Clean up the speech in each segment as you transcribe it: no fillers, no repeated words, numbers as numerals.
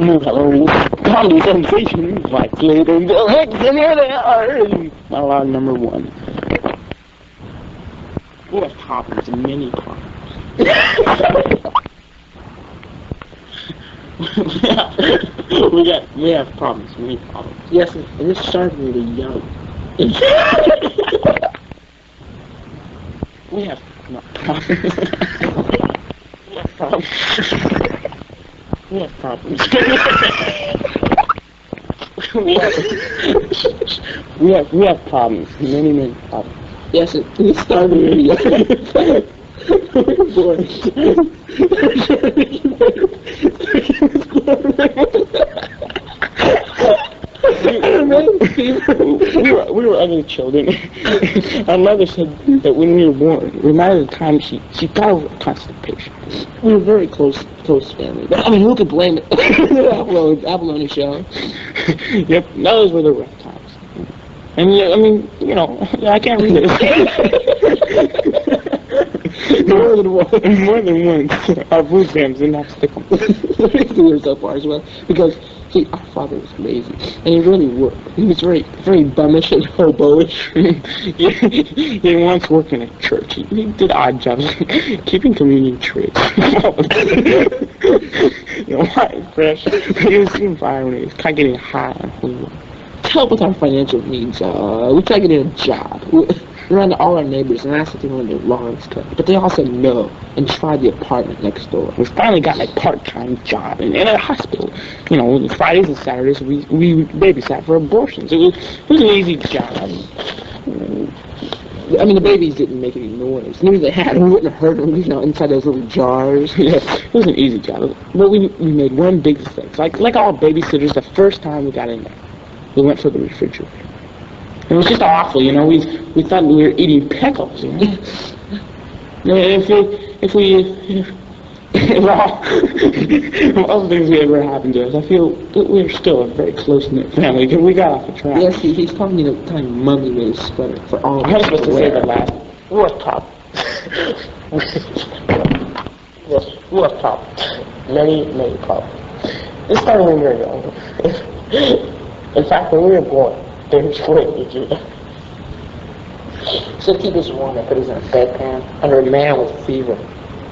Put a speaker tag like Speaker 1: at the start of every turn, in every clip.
Speaker 1: Hello, comedy sensations like Slade and Bill Hicks, and here they are. Monologue number one. We have problems, many problems. we have problems, many problems.
Speaker 2: Yes, and this started really young.
Speaker 1: We have problems. We have problems. We have problems. we have problems. Many problems.
Speaker 2: Yes, and it started really young. Boy.
Speaker 1: we were ugly children. Our mother said that when we were born, reminded the time she got over constipation.
Speaker 2: We were very close family. But, I mean, who could blame it? The abalone show.
Speaker 1: Yep, those were the rough times. And I mean, you know, I can't read it. More than once. Our food stamps didn't have to stick them.
Speaker 2: We were so far as well. Because, see, our father was lazy. And he really worked. He was very bummish and hobo-ish.
Speaker 1: He once worked in a church. He did odd jobs, keeping communion trays. You know, fresh. He was seeing fire when he was kind of getting high on holy water.
Speaker 2: To help with our financial needs, we tried getting a job. We ran to all our neighbors and asked if they wanted their lawns cut, but they all said no and tried the apartment next door.
Speaker 1: We finally got a part-time job in a hospital. You know, Fridays and Saturdays we babysat for abortions. It was an easy job.
Speaker 2: I mean, the babies didn't make any noise. Maybe they had, we wouldn't have heard them, you know, inside those little jars.
Speaker 1: Yeah, it was an easy job. But we made one big mistake. Like all babysitters, the first time we got in there, we went for the refrigerator. It was just awful, you know. We thought we were eating pickles, you know. If all the things that ever happened to us, I feel that we're still a very close-knit family because we got off the track.
Speaker 2: Yes, he's probably the time Mummy made a sweater for all of us.
Speaker 1: I was supposed to say the last. What top? What top? Many problems. This started when we were young. In fact, when we were born, they were waiting to
Speaker 2: So to keep us warm, they put us in a bedpan under a man with fever.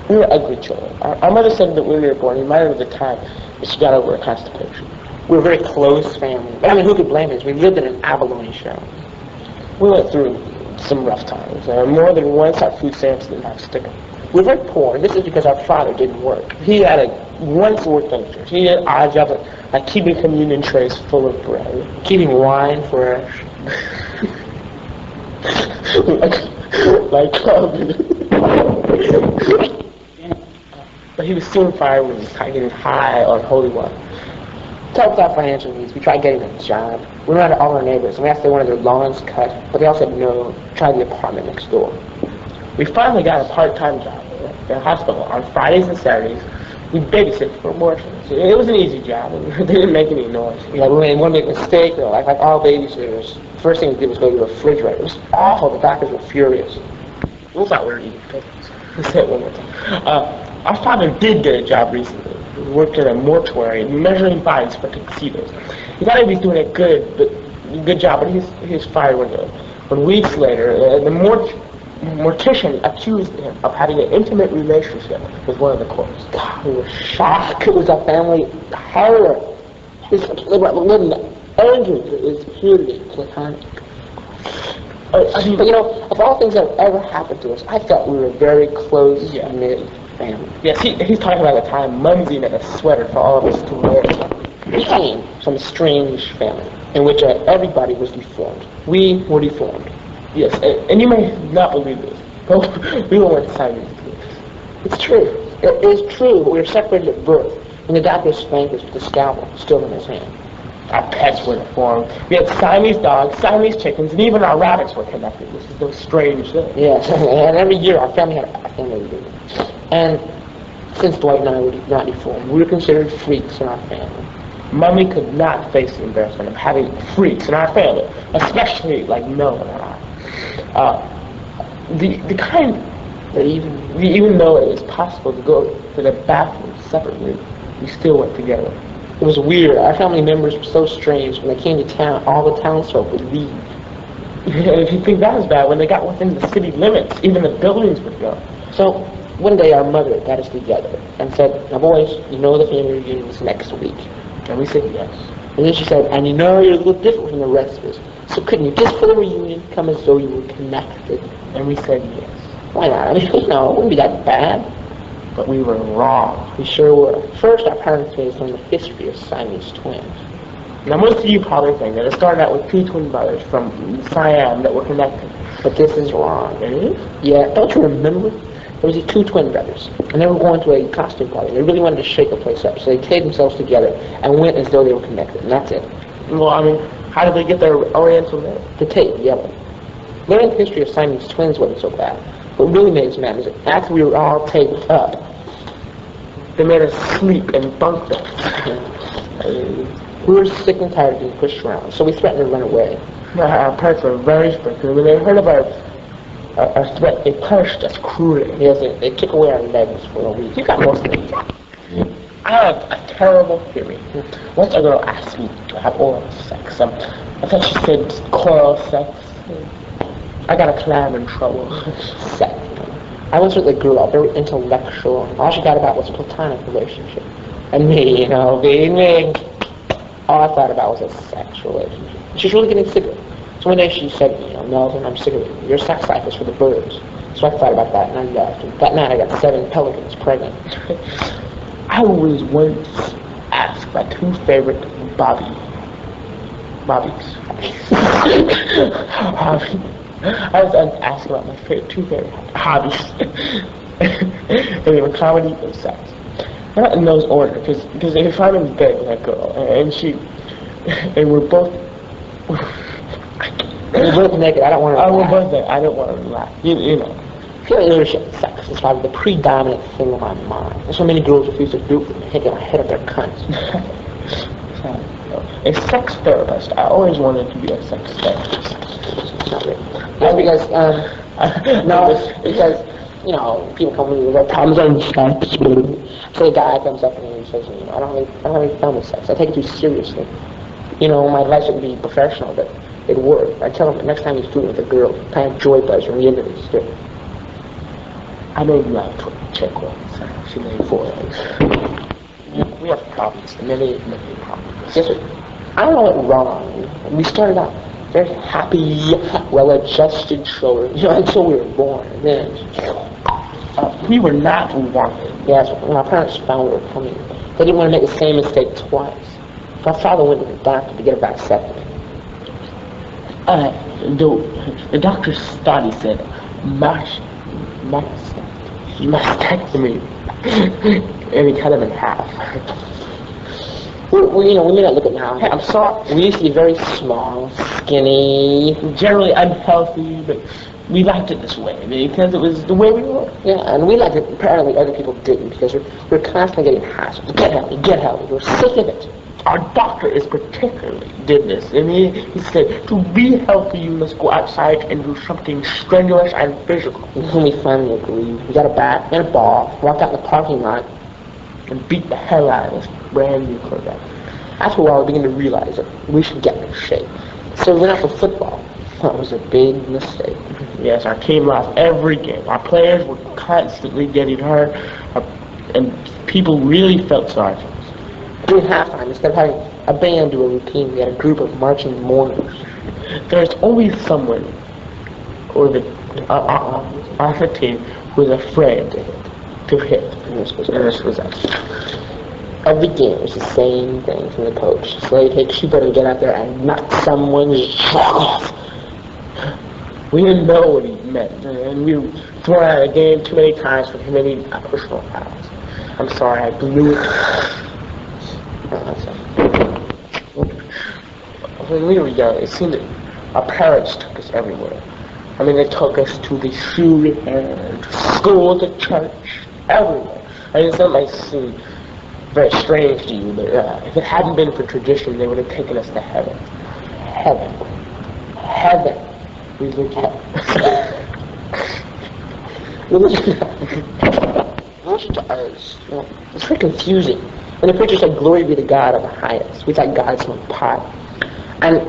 Speaker 1: We were ugly children. Our mother said that when we were born, reminded of the time that she got over a constipation.
Speaker 2: We were a very close family. But I mean, who could blame us? We lived in an abalone show.
Speaker 1: We went through some rough times. More than once, our food stamps didn't have to stick them. We were very poor, and this is because our father didn't work. He had once worked in church. He did odd jobs like keeping communion trays full of bread,
Speaker 2: keeping wine fresh.
Speaker 1: But he was soon fired when he was getting high on holy water.
Speaker 2: To help with our financial needs, we tried getting a job. We went out to all our neighbors, and we asked if they wanted their lawns cut, but they all said no. Tried the apartment next door.
Speaker 1: We finally got a part-time job at a hospital on Fridays and Saturdays. We babysit for abortions. It was an easy job. They didn't make any noise.
Speaker 2: You know, we made one big mistake, though. Like all babysitters, the first thing we did was go to the refrigerator. It was awful. The doctors were furious.
Speaker 1: We thought we were eating pickles. Let's say it one more time. Our father did get a job recently. He worked in a mortuary measuring bodies for tuxedos. He thought he was doing a good job, but he was fired when weeks later, the mortician accused him of having an intimate relationship with one of the corpses.
Speaker 2: God, we were shocked. It was a family horror. It wasn't angry. It was purely platonic. But you know, of all things that have ever happened to us, I felt we were a very close-knit family.
Speaker 1: Yes, he's talking about the time Mumsy made a sweater for all of us to wear.
Speaker 2: We came from a strange family in which everybody was deformed. We were deformed.
Speaker 1: Yes, and you may not believe this, but we all went Siamese twins.
Speaker 2: It's true. It is true, but we were separated at birth, and the doctor spanked us with the scalpel still in his hand.
Speaker 1: Our pets were deformed. We had Siamese dogs, Siamese chickens, and even our rabbits were connected. This is no strange thing.
Speaker 2: Yes, and every year our family had a family reunion. And since Dwight and I were not deformed, we were considered freaks in our family.
Speaker 1: Mummy could not face the embarrassment of having freaks in our family, especially like Mel and I. The kind that even though it was possible to go to the bathroom separately, we still went together.
Speaker 2: It was weird. Our family members were so strange. When they came to town, all the townsfolk would leave.
Speaker 1: If you think that was bad, when they got within the city limits, even the buildings would go.
Speaker 2: So one day our mother got us together and said, "Now boys, you know the family reunion is next week."
Speaker 1: And we said yes.
Speaker 2: And then she said, "And you know you're a little different from the rest of us. So couldn't you, just for the reunion, come as though you were connected?"
Speaker 1: And we said yes.
Speaker 2: Why not? I mean, you know, it wouldn't be that bad.
Speaker 1: But we were wrong.
Speaker 2: We sure were. First, our parents made us learn the history of Siamese twins.
Speaker 1: Now most of you probably think that it started out with two twin brothers from Siam that were connected.
Speaker 2: But this is wrong.
Speaker 1: It is?
Speaker 2: Yeah, don't you remember? There was these two twin brothers, and they were going to a costume party. They really wanted to shake the place up, so they taped themselves together and went as though they were connected, and that's it.
Speaker 1: Well, I mean, how did they get their Oriental name?
Speaker 2: The tape, yellow. Learning the history of Siamese twins wasn't so bad. What really made us mad was that after we were all taped up,
Speaker 1: they made us sleep in bunk beds.
Speaker 2: We were sick and tired of being pushed around, so we threatened to run away.
Speaker 1: Our parents were very strict, and when they heard of our threat, they punished us cruelly.
Speaker 2: Yes, they took away our legs for a week.
Speaker 1: You got most of it. I have a terrible theory. Once a girl asked me to have oral sex. I thought she said oral sex. I got a clam in trouble.
Speaker 2: Sex. I once with a girl, very intellectual, and all she got about was a platonic relationship. And me, you know, being me, all I thought about was a sex relationship. She's really getting sick of it. So one day she said, you know, "Melvin, I'm sick of it. Your sex life is for the birds." So I thought about that, and I left. And that night I got 7 pelicans pregnant.
Speaker 1: I was once asked my two favorite hobbies. I was asked about my two favorite hobbies. And they were comedy and sex. Not in those order, because if I'm in bed with that girl, and we're both...
Speaker 2: We're both naked. I don't want to laugh.
Speaker 1: We're both naked. I don't want to laugh. You know.
Speaker 2: Feeling leadership in sex is probably the predominant thing on my mind. There's so many girls refuse to do it and hit my head up their cunts.
Speaker 1: A sex therapist. I always wanted to be a sex therapist.
Speaker 2: Not really. That's because, no, it's because, you know, people come with their problems on sex. So a guy comes up to me and says, you know, I don't have any fun with sex. I take it too seriously. You know, my advice would be professional, but it'd work. I tell him the next time he's doing it with a girl, kind of joy buzz from the end of his stick. I made love to a chick once. She made 4 eggs. We have problems, many problems. Yes, sir. I don't know what wrong. We started out very happy, well-adjusted children, you know, until we were born. And then
Speaker 1: we were not wanted.
Speaker 2: Yes, when our parents found we were coming, they didn't want to make the same mistake twice. My father went to the doctor to get a vasectomy.
Speaker 1: The doctor's study said mastectomy, and he cut him in half.
Speaker 2: We may not look at now. I'm sorry. We used to be very small, skinny,
Speaker 1: generally unhealthy, but we liked it this way because it was the way we were.
Speaker 2: Yeah, and we liked it. Apparently, other people didn't because we're constantly getting hassled. Get healthy. We're sick of it.
Speaker 1: Our doctor particularly did this, and he said, to be healthy, you must go outside and do something strenuous and physical.
Speaker 2: And we finally agreed. We got a bat and a ball, walked out in the parking lot,
Speaker 1: and beat the hell out of this brand new Corvette.
Speaker 2: After a while, we began to realize that we should get in shape. So we went out for football. That was a big mistake.
Speaker 1: Yes, our team lost every game. Our players were constantly getting hurt, and people really felt sorry for us.
Speaker 2: During halftime, instead of having a band do a routine, we had a group of marching mourners.
Speaker 1: There's always someone, or the team, who is afraid to hit.
Speaker 2: And this was us. Every game was the same thing from the coach. So he takes you better get out there and knock someone's jaw off.
Speaker 1: We didn't know what he meant, and we were thrown out of the game too many times for committing personal fouls. I'm sorry, I blew it. When we were young, it seemed that our parents took us everywhere. I mean, they took us to the shoe repair, to school, to church, everywhere. I mean, that might seem very strange to you, but if it hadn't been for tradition, they would have taken us to heaven. Heaven. We lived heaven. Religion to us, it's very confusing.
Speaker 2: And the preacher said, "Glory be to God of the highest." We thought God is on pot. And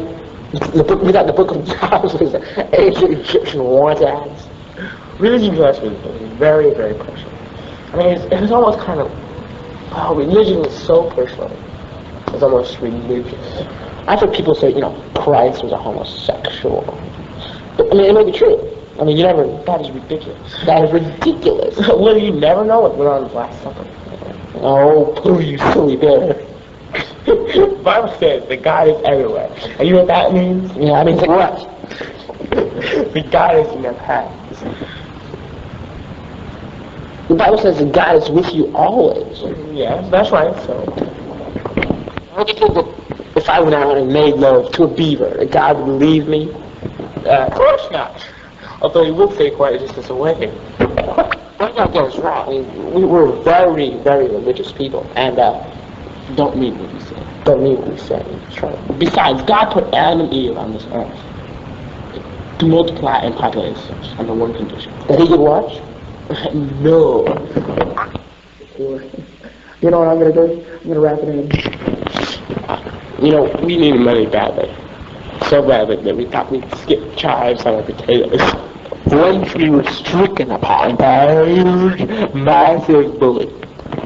Speaker 2: we thought the book of Jobs was an ancient Egyptian want ads.
Speaker 1: Religion to us was very, very personal. I mean, it was almost kind of, wow, religion was so personal. It was almost religious.
Speaker 2: I've heard people say, Christ was a homosexual. But, I mean, it may be true. I mean,
Speaker 1: That is ridiculous.
Speaker 2: That is ridiculous.
Speaker 1: Well, you never know what went on in the Last Supper.
Speaker 2: Oh, please, silly bear.
Speaker 1: The Bible says that God is everywhere. And you know what that means?
Speaker 2: Yeah, I mean, like what?
Speaker 1: That God is in your past.
Speaker 2: The Bible says that God is with you always.
Speaker 1: Yes, that's right, so.
Speaker 2: How do you think that if I went out and made love to a beaver, that God would leave me?
Speaker 1: Of course not. Although he would take quiet distance away.
Speaker 2: What not that is wrong? I mean, we're very, very religious people, and don't mean what we say. Don't mean what we say. That's right.
Speaker 1: Besides, God put Adam and Eve on this earth to multiply in population under one condition.
Speaker 2: That he could watch?
Speaker 1: No.
Speaker 2: You know what I'm going to do? I'm going to wrap it in.
Speaker 1: We needed money badly. So badly that we thought we'd skip chives on our potatoes.
Speaker 2: Once we were stricken upon by a huge, massive bullet.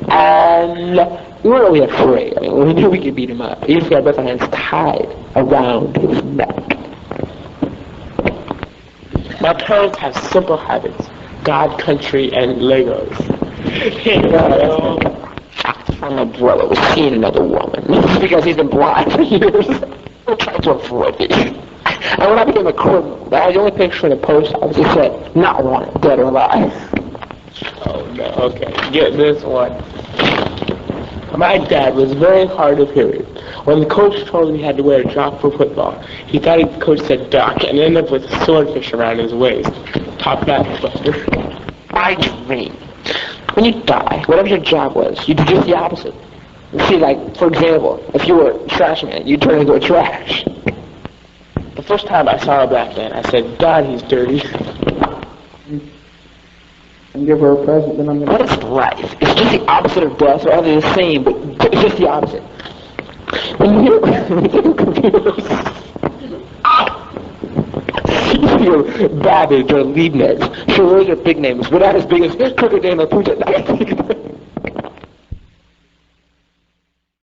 Speaker 2: And we weren't really afraid. I mean, we knew we could beat him up. Even if we had both our hands tied around his neck.
Speaker 1: My parents have simple habits. God, country, and Legos.
Speaker 2: My brother was seeing another woman because he's been blind for years. I'm trying to avoid it. And when I became a criminal, that was the only picture in the post office that said, "Not wanted, dead or alive."
Speaker 1: Oh no, okay. Get this one. My dad was very hard of hearing. When the coach told him he had to wear a jock for football, he thought the coach said duck and ended up with a swordfish around his waist. Top back, Buster.
Speaker 2: I dream. When you die, whatever your job was, you do just the opposite. You see, like, for example, if you were a trash man, you turn into a trash.
Speaker 1: The first time I saw a black man, I said, God, he's dirty.
Speaker 2: And give her a present, then I'm gonna... What is life? It's just the opposite of death, or they're the same, but it's just the opposite. When you hear computers... Your Babbage or Leibniz. Sure, those are big names, but not as big as Crooked Dana Puja.